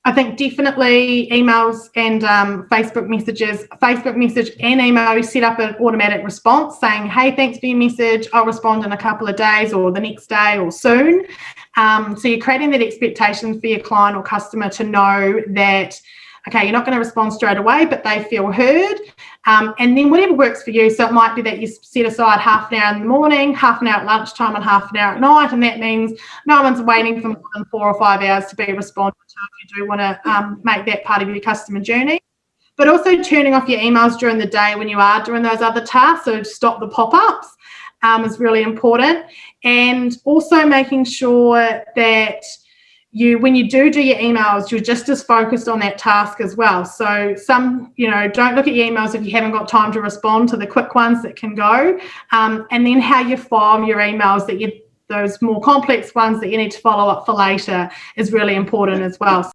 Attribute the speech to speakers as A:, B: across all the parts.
A: I think definitely emails and Facebook messages. Facebook message and email, you set up an automatic response saying, hey, thanks for your message. I'll respond in a couple of days or the next day or soon. So you're creating that expectation for your client or customer to know that, okay, you're not going to respond straight away, but they feel heard. And then whatever works for you. So it might be that you set aside half an hour in the morning, half an hour at lunchtime, and half an hour at night. And that means no one's waiting for more than 4 or 5 hours to be responded to if you do want to make that part of your customer journey. But also turning off your emails during the day when you are doing those other tasks, so stop the pop-ups is really important. And also making sure that when you do your emails, you're just as focused on that task as well. So don't look at your emails if you haven't got time to respond to the quick ones that can go. And then how you file your emails, those more complex ones that you need to follow up for later is really important as well.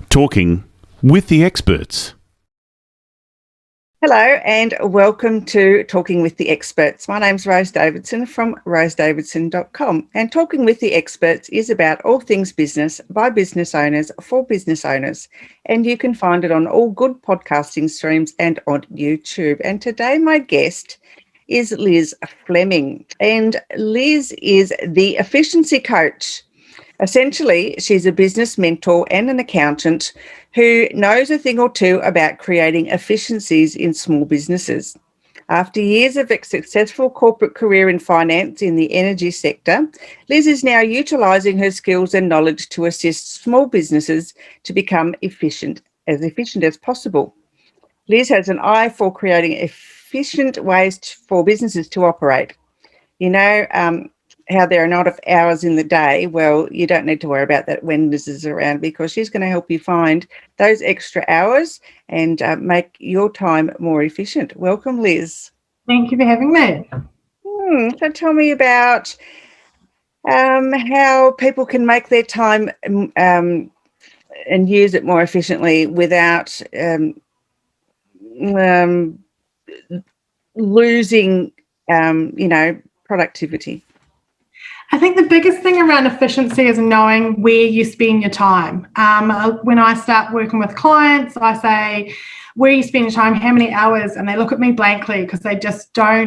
B: Talking with the experts.
C: Hello and welcome to Talking with the Experts. My name's Rose Davidson from rosedavidson.com, and Talking with the Experts is about all things business by business owners for business owners, and you can find it on all good podcasting streams and on YouTube. And today my guest is Liz Fleming, and Liz is the efficiency coach. Essentially, she's a business mentor and an accountant who knows a thing or two about creating efficiencies in small businesses. After years of a successful corporate career in finance in the energy sector, Liz is now utilising her skills and knowledge to assist small businesses to become efficient as possible. Liz has an eye for creating efficient ways for businesses to operate. How there are not enough hours in the day, well, you don't need to worry about that when Liz is around, because she's going to help you find those extra hours and make your time more efficient. Welcome, Liz.
A: Thank you for having me.
C: So tell me about how people can make their time and use it more efficiently without losing, productivity.
A: I think the biggest thing around efficiency is knowing where you spend your time. When I start working with clients, I say, where you spend your time, how many hours, and they look at me blankly because they just go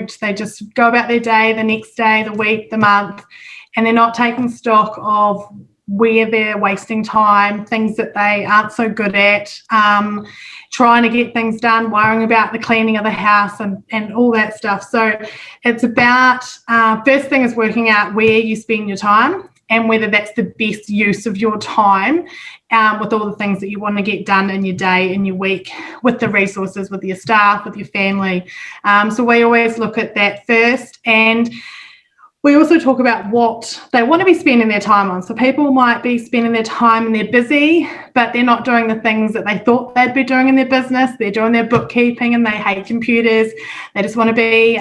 A: about their day, the next day, the week, the month, and they're not taking stock of where they're wasting time, things that they aren't so good at, trying to get things done, worrying about the cleaning of the house and all that stuff. So it's about, first thing is working out where you spend your time and whether that's the best use of your time with all the things that you want to get done in your day, in your week, with the resources, with your staff, with your family. So we always look at that first, and we also talk about what they want to be spending their time on. So people might be spending their time and they're busy, but they're not doing the things that they thought they'd be doing in their business. They're doing their bookkeeping and they hate computers. They just want to be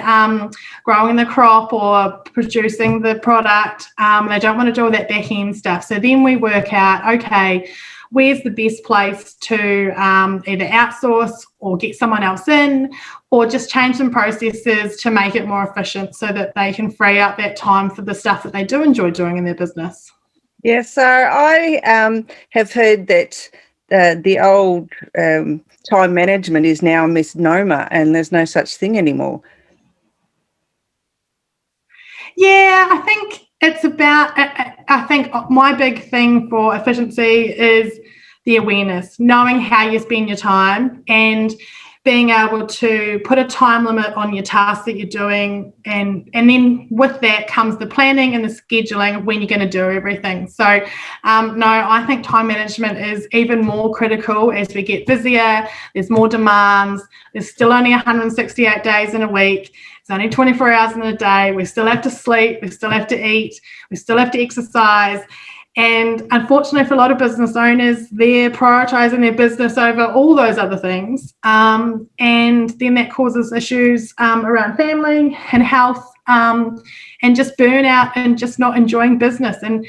A: growing the crop or producing the product. They don't want to do all that back end stuff. So then we work out, okay, where's the best place to either outsource or get someone else in, or just change some processes to make it more efficient so that they can free up that time for the stuff that they do enjoy doing in their business.
C: Yeah, so I have heard that the old time management is now a misnomer and there's no such thing anymore.
A: Yeah, I think it's about, I think my big thing for efficiency is the awareness, knowing how you spend your time and being able to put a time limit on your tasks that you're doing. And then with that comes the planning and the scheduling of when you're going to do everything. So, no, I think time management is even more critical as we get busier. There's more demands. There's still only 168 days in a week. It's only 24 hours in a day. We still have to sleep. We still have to eat. We still have to exercise. And unfortunately, for a lot of business owners, they're prioritising their business over all those other things. And then that causes issues around family and health, and just burnout and just not enjoying business, and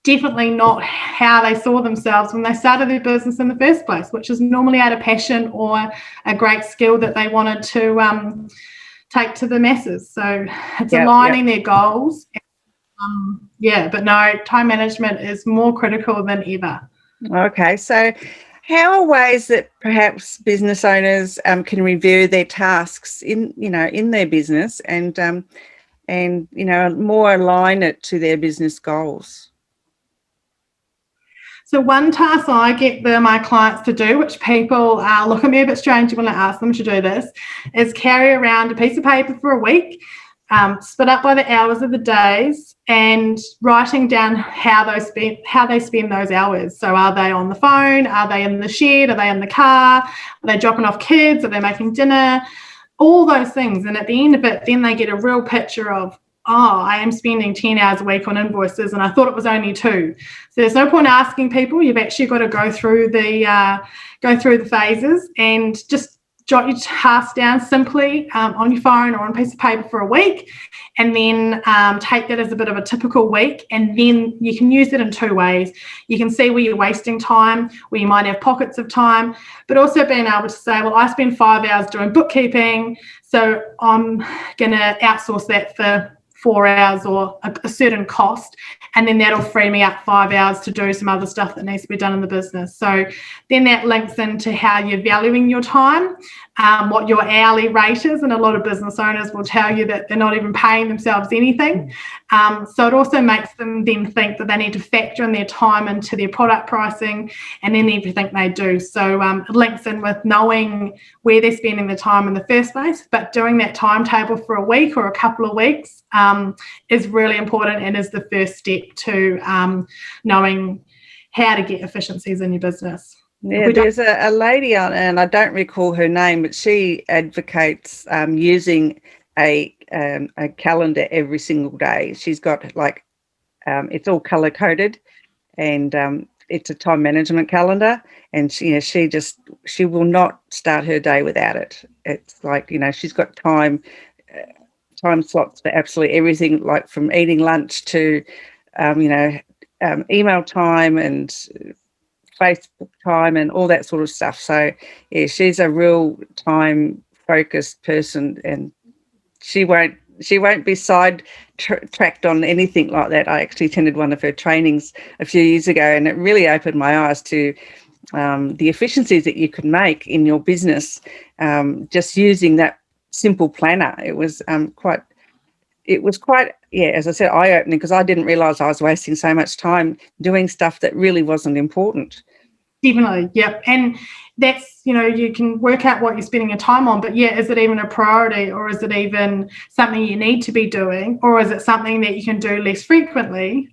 A: definitely not how they saw themselves when they started their business in the first place, which is normally out of passion or a great skill that they wanted to take to the masses. So it's aligning their goals. But no, time management is more critical than ever.
C: Okay, so how are ways that perhaps business owners can review their tasks in their business and more align it to their business goals?
A: So one task I get my clients to do, which people look at me a bit strange when I ask them to do this, is carry around a piece of paper for a week, split up by the hours of the days, and writing down how they spend those hours. So are they on the phone? Are they in the shed? Are they in the car? Are they dropping off kids? Are they making dinner? All those things. And at the end of it, then they get a real picture of, I am spending 10 hours a week on invoices and I thought it was only 2. So there's no point asking people. You've actually got to go through the phases and just jot your tasks down simply on your phone or on a piece of paper for a week, and then take that as a bit of a typical week. And then you can use it in 2 ways. You can see where you're wasting time, where you might have pockets of time, but also being able to say, well, I spend 5 hours doing bookkeeping, so I'm going to outsource that for 4 hours or a certain cost, and then that'll free me up 5 hours to do some other stuff that needs to be done in the business. So then that links into how you're valuing your time, what your hourly rate is, and a lot of business owners will tell you that they're not even paying themselves anything. So it also makes them then think that they need to factor in their time into their product pricing and then everything they do. So it links in with knowing where they're spending the time in the first place, but doing that timetable for a week or a couple of weeks is really important and is the first step to knowing how to get efficiencies in your business.
C: Yeah, there's a lady on, and I don't recall her name, but she advocates using a calendar every single day. She's got it's all color coded, and it's a time management calendar, and she will not start her day without it. It's she's got time slots for absolutely everything, like from eating lunch to email time and Facebook time and all that sort of stuff. So yeah, she's a real time focused person, and she won't be tracked on anything like that. I actually attended one of her trainings a few years ago, and it really opened my eyes to the efficiencies that you could make in your business just using that simple planner. It was quite, as I said, eye-opening, because I didn't realise I was wasting so much time doing stuff that really wasn't important.
A: Definitely, yep. And that's, you can work out what you're spending your time on, but is it even a priority, or is it even something you need to be doing, or is it something that you can do less frequently,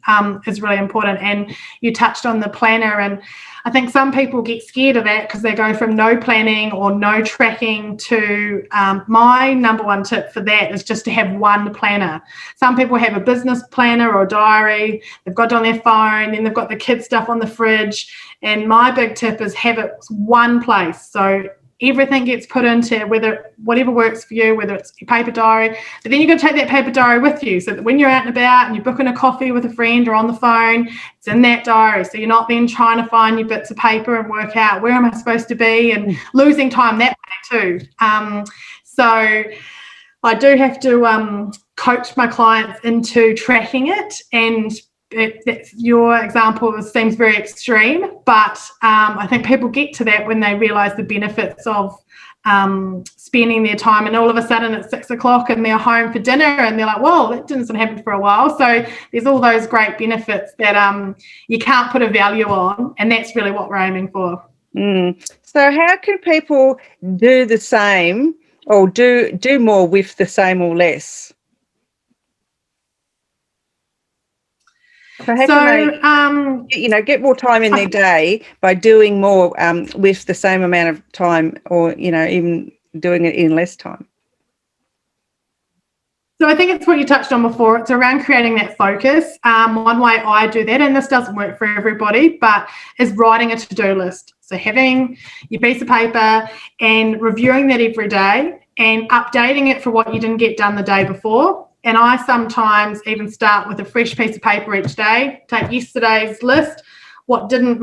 A: is really important. And you touched on the planner, and I think some people get scared of that because they go from no planning or no tracking to my number one tip for that is just to have one planner. Some people have a business planner or diary, they've got it on their phone, then they've got the kids' stuff on the fridge. And my big tip is have it one place. So everything gets put into whatever works for you, whether it's your paper diary, but then you're going to take that paper diary with you so that when you're out and about and you're booking a coffee with a friend or on the phone, it's in that diary. So you're not then trying to find your bits of paper and work out where am I supposed to be and losing time that way too. So I do have to coach my clients into tracking it, and your example seems very extreme, but I think people get to that when they realise the benefits of spending their time, and all of a sudden it's 6 o'clock and they're home for dinner and they're like, whoa, that didn't happen for a while. So there's all those great benefits that you can't put a value on, and that's really what we're aiming for.
C: So how can people do the same, or do more with the same or less? So how can they, get more time in their day by doing more with the same amount of time, or even doing it in less time?
A: So I think it's what you touched on before. It's around creating that focus. One way I do that, and this doesn't work for everybody, but is writing a to-do list. So having your piece of paper and reviewing that every day and updating it for what you didn't get done the day before. And I sometimes even start with a fresh piece of paper each day, take yesterday's list, what didn't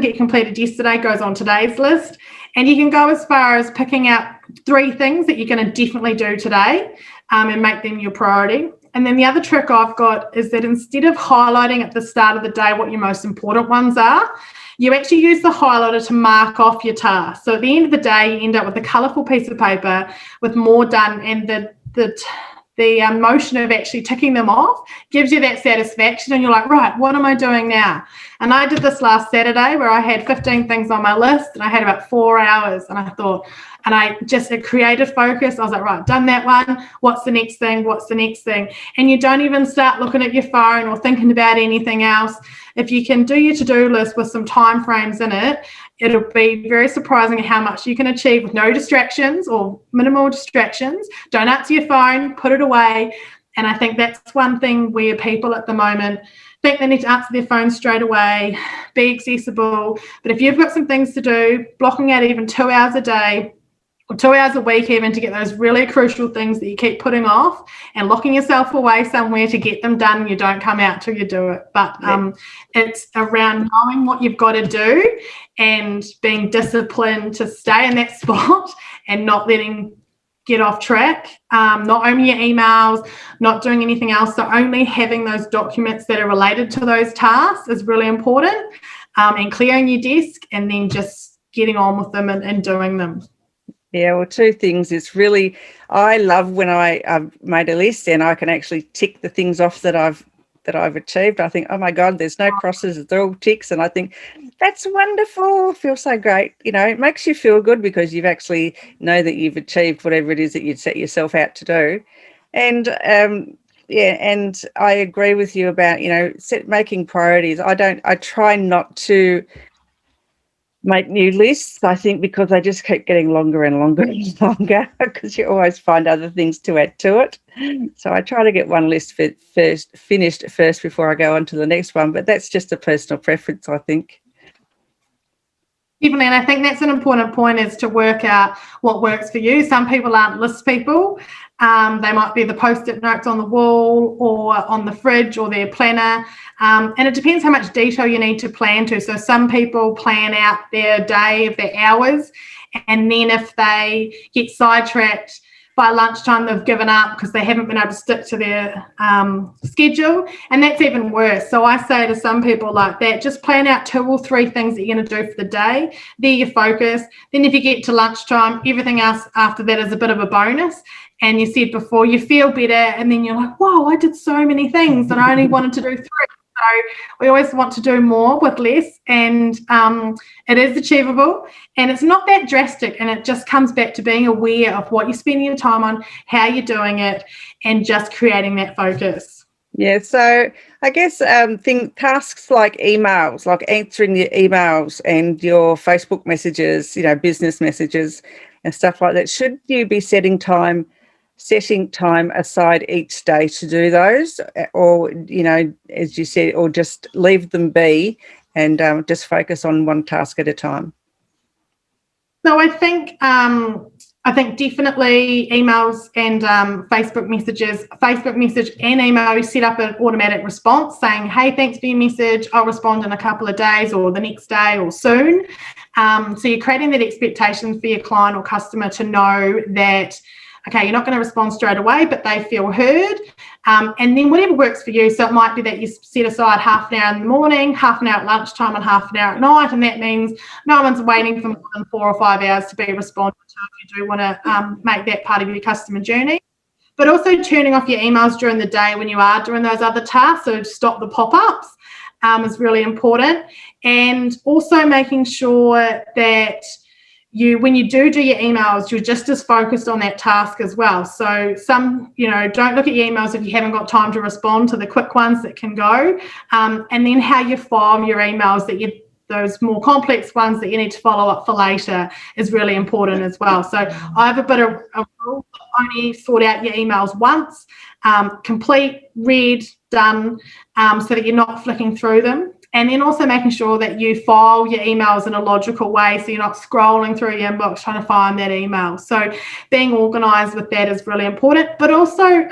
A: get completed yesterday goes on today's list. And you can go as far as picking out 3 things that you're going to definitely do today and make them your priority. And then the other trick I've got is that instead of highlighting at the start of the day what your most important ones are, you actually use the highlighter to mark off your task. So at the end of the day, you end up with a colourful piece of paper with more done, and the motion of actually ticking them off gives you that satisfaction, and you're like, right, what am I doing now? And I did this last Saturday where I had 15 things on my list and I had about 4 hours, and I thought, and I just created focus. I was like, right, done that one. What's the next thing? What's the next thing? And you don't even start looking at your phone or thinking about anything else. If you can do your to-do list with some time frames in it, it'll be very surprising how much you can achieve with no distractions or minimal distractions. Don't answer your phone, put it away. And I think that's one thing where people at the moment think they need to answer their phone straight away, be accessible. But if you've got some things to do, blocking out even 2 hours a day or 2 hours a week even to get those really crucial things that you keep putting off, and locking yourself away somewhere to get them done, and you don't come out till you do it. But it's around knowing what you've got to do and being disciplined to stay in that spot and not letting get off track, not only your emails, not doing anything else. So only having those documents that are related to those tasks is really important, and clearing your desk and then just getting on with them and doing them.
C: Yeah, well, 2 things. It's really, I love when I've made a list and I can actually tick the things off that I've achieved. I think, oh my God, there's no crosses, they're all ticks. And I think that's wonderful. Feels so great. You know, it makes you feel good because you've actually know that you've achieved whatever it is that you'd set yourself out to do. And and I agree with you about, making priorities. I try not to make new lists, I think, because they just keep getting longer and longer and longer because you always find other things to add to it. So I try to get one list finished first before I go on to the next one, but that's just a personal preference, I think.
A: Definitely, and I think that's an important point, is to work out what works for you. Some people aren't list people. They might be the post-it notes on the wall or on the fridge or their planner. And it depends how much detail you need to plan to. So some people plan out their day, their hours, and then if they get sidetracked by lunchtime, they've given up because they haven't been able to stick to their schedule, and that's even worse. So I say to some people like that, just plan out 2 or 3 things that you're going to do for the day. They're your focus. Then if you get to lunchtime, everything else after that is a bit of a bonus. And you said before, you feel better, and then you're like, whoa, I did so many things and I only wanted to do 3. So we always want to do more with less, and it is achievable, and it's not that drastic, and it just comes back to being aware of what you're spending your time on, how you're doing it, and just creating that focus.
C: Yeah, so I guess tasks like emails, like answering your emails and your Facebook messages, business messages and stuff like that. Should you be setting time aside each day to do those, or, as you said, or just leave them be and just focus on one task at a time?
A: So I think definitely emails and Facebook message and email, you set up an automatic response saying, hey, thanks for your message, I'll respond in a couple of days or the next day or soon. So you're creating that expectation for your client or customer to know that, okay, you're not going to respond straight away, but they feel heard. And then whatever works for you. So it might be that you set aside half an hour in the morning, half an hour at lunchtime, and half an hour at night. And that means no one's waiting for more than 4 or 5 hours to be responded to if you do want to make that part of your customer journey. But also turning off your emails during the day when you are doing those other tasks, so stop the pop-ups, is really important. And also making sure that when you do your emails, you're just as focused on that task as well. So don't look at your emails if you haven't got time to respond to the quick ones that can go. And then how you file your emails, that those more complex ones that you need to follow up for later is really important as well. So I have a bit of a rule: only sort out your emails once, complete, read, done, so that you're not flicking through them. And then also making sure that you file your emails in a logical way, so you're not scrolling through your inbox trying to find that email. So being organised with that is really important, but also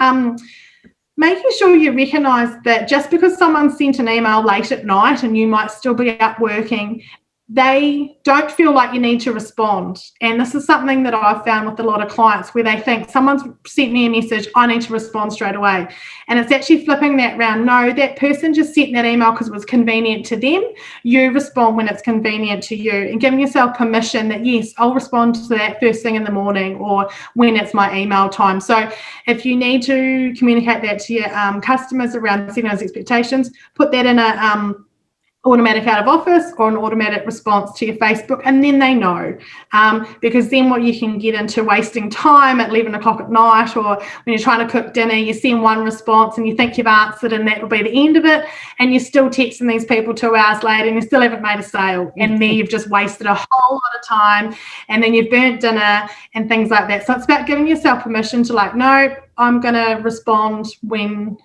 A: making sure you recognise that just because someone sent an email late at night and you might still be up working, they don't feel like you need to respond. And this is something that I've found with a lot of clients, where they think someone's sent me a message, I need to respond straight away. And it's actually flipping that round. No, that person just sent that email because it was convenient to them. You respond when it's convenient to you, and giving yourself permission that, yes, I'll respond to that first thing in the morning or when it's my email time. So if you need to communicate that to your customers around setting those expectations, put that in a automatic out of office or an automatic response to your Facebook, and then they know, because then what you can get into wasting time at 11 o'clock at night, or when you're trying to cook dinner, you send one response and you think you've answered and that will be the end of it, and you're still texting these people 2 hours later and you still haven't made a sale, and then you've just wasted a whole lot of time, and then you've burnt dinner and things like that. So it's about giving yourself permission to, like, no, I'm going to respond when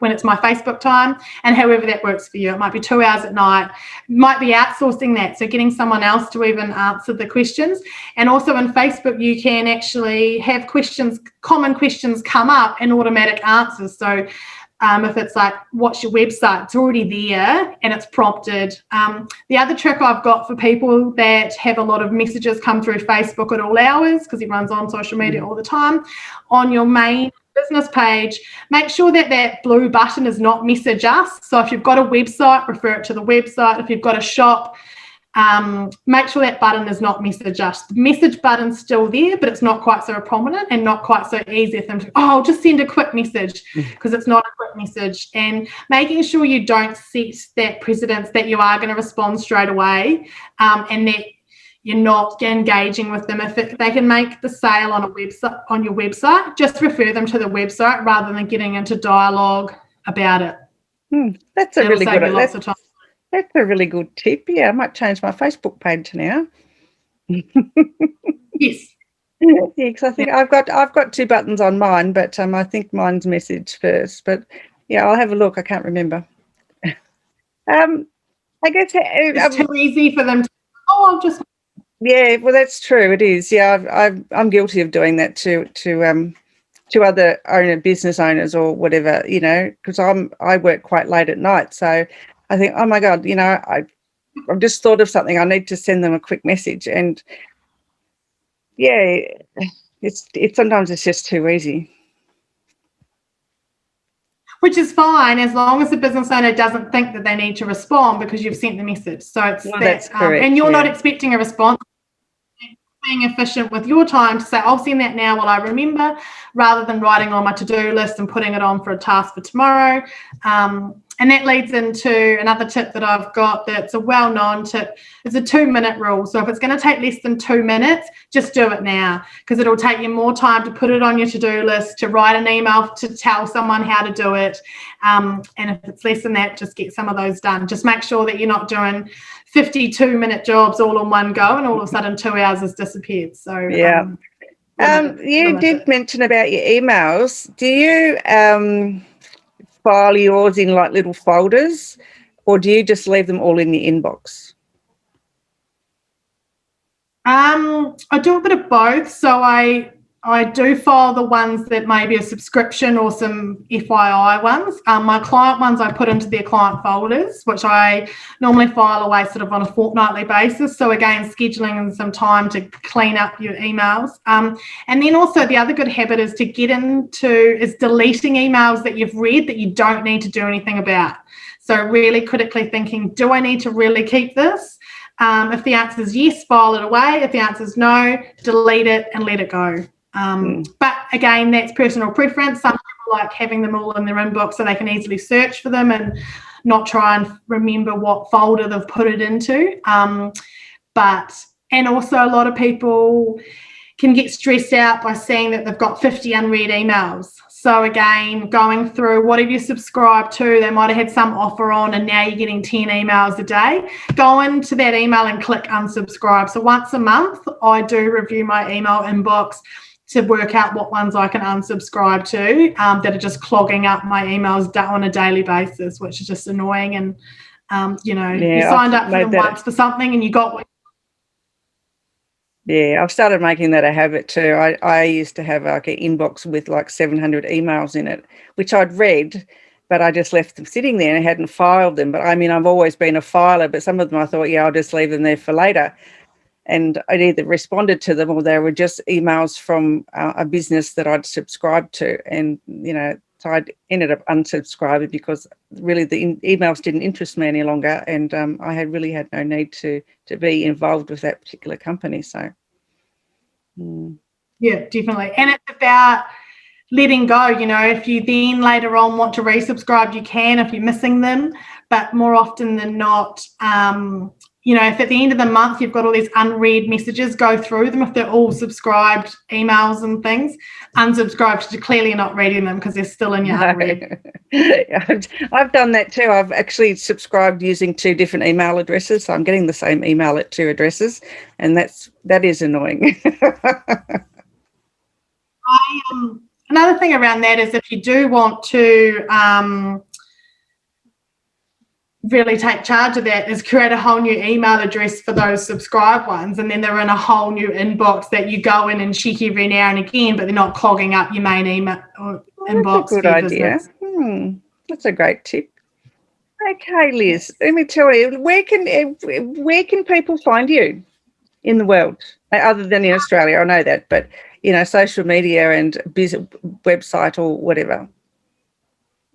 A: it's my Facebook time, and however that works for you. It might be 2 hours at night, might be outsourcing that, so getting someone else to even answer the questions. And also in Facebook, you can actually have questions, common questions come up and automatic answers. So if it's like, what's your website? It's already there and it's prompted. The other trick I've got for people that have a lot of messages come through Facebook at all hours, because everyone's on social media all the time, on your main business page, make sure that that blue button is not message us. So if you've got a website, refer it to the website. If you've got a shop, make sure that button is not message us. The message button's still there, but it's not quite so prominent and not quite so easy for them to, I'll just send a quick message, because it's not a quick message. And making sure you don't set that precedence that you are going to respond straight away, and that you're not engaging with them. If they can make the sale on your website, just refer them to the website rather than getting into dialogue about it.
C: That's a really good.
A: Lots of time.
C: That's a really good tip. Yeah, I might change my Facebook page now.
A: Yes.
C: Yeah, because I think I've got 2 buttons on mine, but I think mine's message first. But yeah, I'll have a look. I can't remember. I guess
A: It's too easy for them to, I'll just.
C: Yeah, well, that's true. It is. Yeah, I'm guilty of doing that to other business owners or whatever, because I work quite late at night. So I think, oh my God, I've just thought of something. I need to send them a quick message, and yeah, it's sometimes it's just too easy.
A: Which is fine, as long as the business owner doesn't think that they need to respond because you've sent the message. So it's
C: that's correct,
A: and you're not expecting a response. Being efficient with your time to say, I'll send that now while I remember, rather than writing on my to-do list and putting it on for a task for tomorrow. And that leads into another tip that I've got that's a well-known tip. It's a 2-minute rule. So if it's going to take less than 2 minutes, just do it now, because it'll take you more time to put it on your to-do list, to write an email to tell someone how to do it. And if it's less than that, just get some of those done. Just make sure that you're not doing 52-minute jobs all in one go and all of a sudden 2 hours has disappeared. So
C: yeah. You did mention about your emails. Do you file yours in like little folders, or do you just leave them all in the inbox?
A: I do a bit of both. So I do file the ones that may be a subscription or some FYI ones. My client ones I put into their client folders, which I normally file away sort of on a fortnightly basis. So again, scheduling some time to clean up your emails. And then also the other good habit is deleting emails that you've read that you don't need to do anything about. So really critically thinking, do I need to really keep this? If the answer is yes, file it away. If the answer is no, delete it and let it go. But again, that's personal preference. Some people like having them all in their inbox so they can easily search for them and not try and remember what folder they've put it into. And also a lot of people can get stressed out by seeing that they've got 50 unread emails. So again, going through what have you subscribed to, they might have had some offer on and now you're getting 10 emails a day. Go into that email and click unsubscribe. So once a month, I do review my email inbox to work out what ones I can unsubscribe to that are just clogging up my emails on a daily basis, which is just annoying. And, you signed up for them once for something and you got what.
C: Yeah, I've started making that a habit too. I used to have like an inbox with like 700 emails in it, which I'd read, but I just left them sitting there and I hadn't filed them. But I mean, I've always been a filer, but some of them I thought, yeah, I'll just leave them there for later. And I'd either responded to them or they were just emails from a business that I'd subscribed to. And, so I ended up unsubscribing because really the emails didn't interest me any longer, and I had no need to be involved with that particular company. So,
A: Yeah, definitely. And it's about letting go. If you then later on want to resubscribe, you can if you're missing them. But more often than not, if at the end of the month you've got all these unread messages, go through them. If they're all subscribed emails and things, unsubscribe because you're clearly not reading them because they're still in your unread.
C: I've done that too. I've actually subscribed using 2 different email addresses, so I'm getting the same email at 2 addresses, and that is annoying.
A: Another thing around that is if you do want to really take charge of that, is create a whole new email address for those subscribed ones, and then they're in a whole new inbox that you go in and check every now and again, but they're not clogging up your main email inbox.
C: That's a good idea. That's a great tip. Okay, Liz, let me tell you, where can people find you in the world, other than in Australia? I know that, but social media and website or whatever.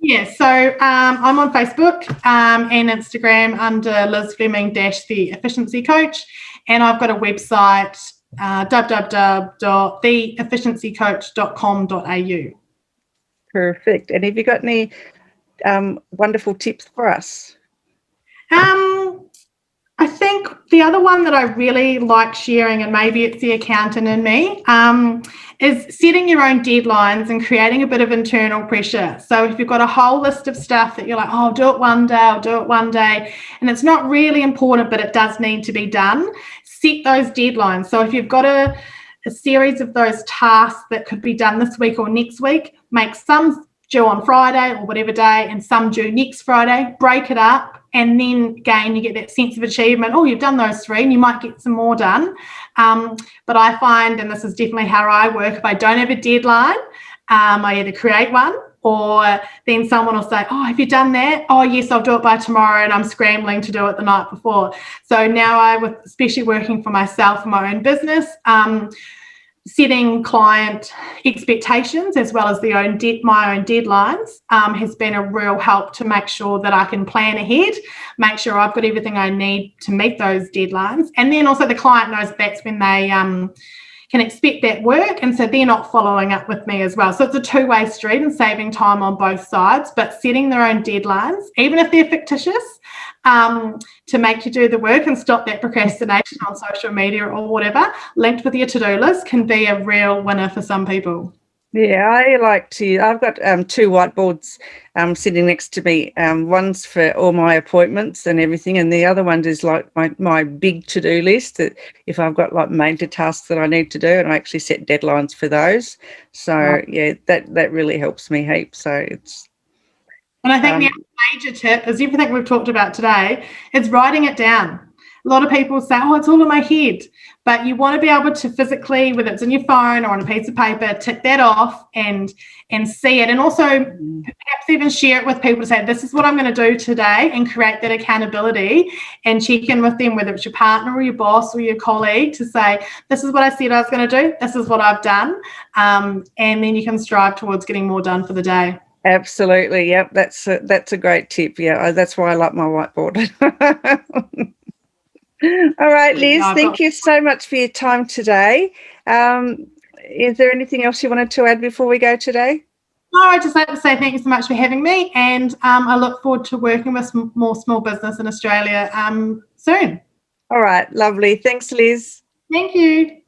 A: Yeah, so I'm on Facebook and Instagram under Liz Fleming the Efficiency Coach, and I've got a website www.theefficiencycoach.com.au.
C: Perfect. And have you got any wonderful tips for us?
A: I think the other one that I really like sharing, and maybe it's the accountant in me, is setting your own deadlines and creating a bit of internal pressure. So if you've got a whole list of stuff that you're like, oh, I'll do it one day, and it's not really important, but it does need to be done, set those deadlines. So if you've got a series of those tasks that could be done this week or next week, make some due on Friday or whatever day and some due next Friday, break it up. And then again, you get that sense of achievement. Oh, you've done those 3 and you might get some more done. But I find, and this is definitely how I work, if I don't have a deadline, I either create one or then someone will say, oh, have you done that? Oh, yes, I'll do it by tomorrow, and I'm scrambling to do it the night before. So now especially working for myself in my own business, setting client expectations as well as my own deadlines has been a real help to make sure that I can plan ahead, make sure I've got everything I need to meet those deadlines. And then also the client knows that's when they can expect that work, and so they're not following up with me as well. So it's a two-way street and saving time on both sides, but setting their own deadlines, even if they're fictitious, to make you do the work and stop that procrastination on social media or whatever, linked with your to-do list, can be a real winner for some people.
C: Yeah, I've got 2 whiteboards sitting next to me. One's for all my appointments and everything, and the other one is like my big to-do list, that if I've got like major tasks that I need to do, and I actually set deadlines for those. So yeah, that really helps me heaps. So it's.
A: And I think the other major tip is everything we've talked about today, is writing it down. A lot of people say, oh, it's all in my head. But you want to be able to physically, whether it's in your phone or on a piece of paper, tick that off and see it. And also perhaps even share it with people to say, this is what I'm going to do today, and create that accountability and check in with them, whether it's your partner or your boss or your colleague, to say, this is what I said I was going to do. This is what I've done. And then you can strive towards getting more done for the day.
C: Absolutely. Yep. That's a great tip. Yeah. That's why I like my whiteboard. All right, Liz, thank you so much for your time today. Is there anything else you wanted to add before we go today?
A: No, I'd just like to say thank you so much for having me, and I look forward to working with more small business in Australia soon.
C: All right, lovely. Thanks, Liz.
A: Thank you.